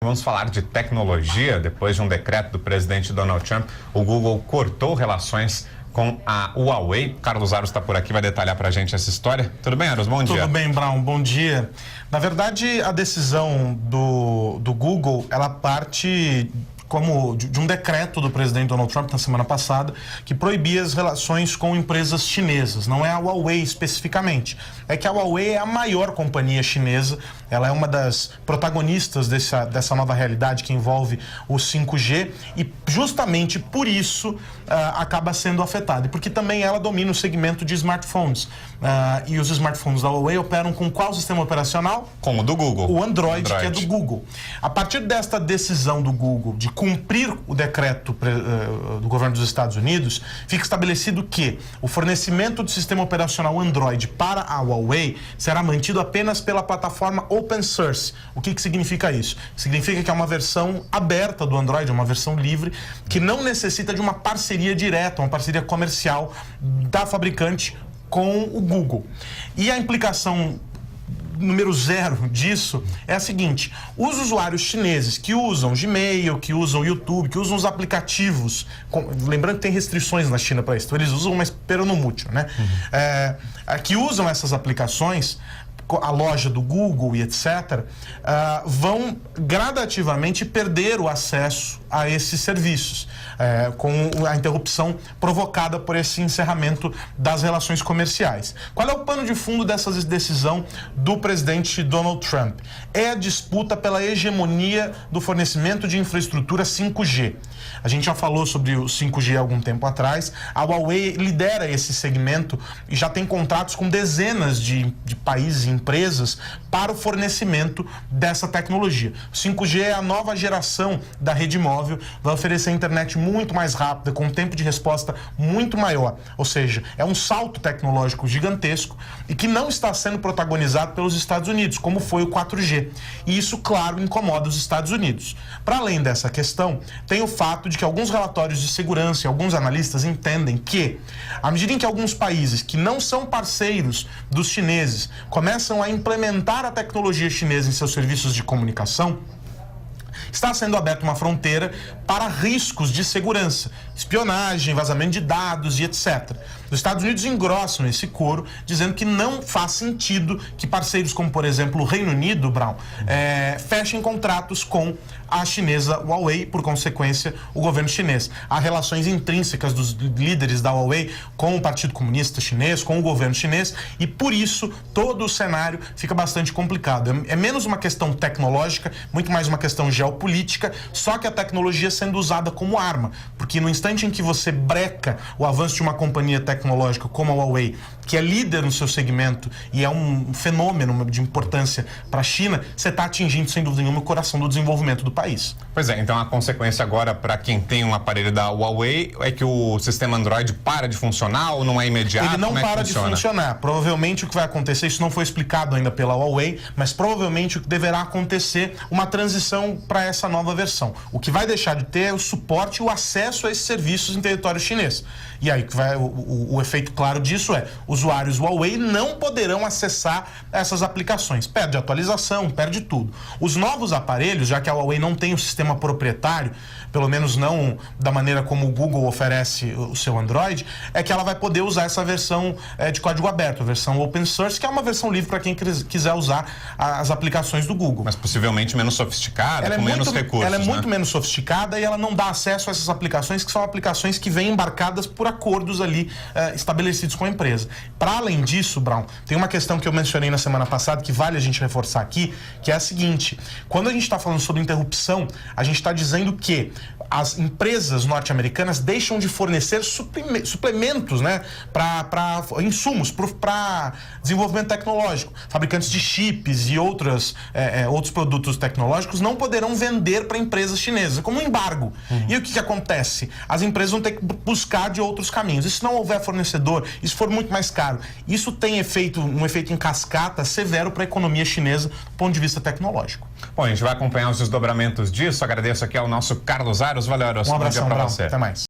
Vamos falar de tecnologia. Depois de um decreto do presidente Donald Trump, o Google cortou relações com a Huawei. Carlos Aros está por aqui, vai detalhar para a gente essa história. Tudo bem, Aros? Bom dia. Tudo bem, Brown. Bom dia. Na verdade, a decisão do Google, ela parte de um decreto do presidente Donald Trump na semana passada, que proibia as relações com empresas chinesas. Não é a Huawei especificamente. É que a Huawei é a maior companhia chinesa, ela é uma das protagonistas dessa nova realidade que envolve o 5G e justamente por isso acaba sendo afetada. E porque também ela domina o segmento de smartphones. E os smartphones da Huawei operam com qual sistema operacional? Como o do Google. O Android, que é do Google. A partir desta decisão do Google de cumprir o decreto do governo dos Estados Unidos, fica estabelecido que o fornecimento do sistema operacional Android para a Huawei será mantido apenas pela plataforma Open Source. O que significa isso? Significa que é uma versão aberta do Android, uma versão livre, que não necessita de uma parceria direta, uma parceria comercial da fabricante com o Google. E a implicação número 0 disso é a seguinte: os usuários chineses que usam Gmail, que usam YouTube, que usam os aplicativos, lembrando que tem restrições na China para isso, então eles usam, mas peronomútil, né? Que usam essas aplicações, a loja do Google e etc., vão gradativamente perder o acesso a esses serviços, com a interrupção provocada por esse encerramento das relações comerciais. Qual é o pano de fundo dessa decisão do presidente Donald Trump? É a disputa pela hegemonia do fornecimento de infraestrutura 5G. A gente já falou sobre o 5G há algum tempo atrás. A Huawei lidera esse segmento e já tem contratos com dezenas de países e empresas para o fornecimento dessa tecnologia. O 5G é a nova geração da rede móvel, vai oferecer internet muito mais rápida, com um tempo de resposta muito maior. Ou seja, é um salto tecnológico gigantesco e que não está sendo protagonizado pelos Estados Unidos, como foi o 4G. E isso, claro, incomoda os Estados Unidos. Para além dessa questão, tem o fato de que alguns relatórios de segurança e alguns analistas entendem que, à medida em que alguns países que não são parceiros dos chineses começam a implementar a tecnologia chinesa em seus serviços de comunicação, está sendo aberta uma fronteira para riscos de segurança, espionagem, vazamento de dados e etc. Os Estados Unidos engrossam esse coro, dizendo que não faz sentido que parceiros como, por exemplo, o Reino Unido, Brown, fechem contratos com a chinesa Huawei, por consequência, o governo chinês. Há relações intrínsecas dos líderes da Huawei com o Partido Comunista Chinês, com o governo chinês, e por isso todo o cenário fica bastante complicado. É menos uma questão tecnológica, muito mais uma questão geopolítica, só que a tecnologia sendo usada como arma, porque no instante em que você breca o avanço de uma companhia tecnológica como a Huawei, que é líder no seu segmento e é um fenômeno de importância para a China, você está atingindo, sem dúvida nenhuma, o coração do desenvolvimento do país. Pois é, então a consequência agora para quem tem um aparelho da Huawei é que o sistema Android para de funcionar ou não é imediato? Ele não para de funcionar. Provavelmente o que vai acontecer, isso não foi explicado ainda pela Huawei, mas provavelmente o que deverá acontecer uma transição para essa nova versão. O que vai deixar de ter é o suporte e o acesso a esses serviços em território chinês. E aí o efeito claro disso é: usuários Huawei não poderão acessar essas aplicações. Perde atualização, perde tudo. Os novos aparelhos, já que a Huawei não tem um sistema proprietário, pelo menos não da maneira como o Google oferece o seu Android, é que ela vai poder usar essa versão de código aberto, a versão Open Source, que é uma versão livre para quem quiser usar as aplicações do Google. Mas possivelmente menos sofisticada, com menos recursos. Ela é muito menos sofisticada e ela não dá acesso a essas aplicações, que são aplicações que vêm embarcadas por acordos ali estabelecidos com a empresa. Para além disso, Brown, tem uma questão que eu mencionei na semana passada que vale a gente reforçar aqui, que é a seguinte: quando a gente está falando sobre interrupção, a gente está dizendo que as empresas norte-americanas deixam de fornecer suplementos, né, para insumos, para desenvolvimento tecnológico. Fabricantes de chips e outros produtos tecnológicos não poderão vender para empresas chinesas, como um embargo. E o que acontece? As empresas vão ter que buscar de outros caminhos. E se não houver fornecedor, isso for muito mais caro, isso tem um efeito em cascata severo para a economia chinesa do ponto de vista tecnológico. Bom, a gente vai acompanhar os desdobramentos disso. Agradeço aqui ao nosso Carlos Aros. Valeu, Aros. Um abração, bom dia para você. Até mais.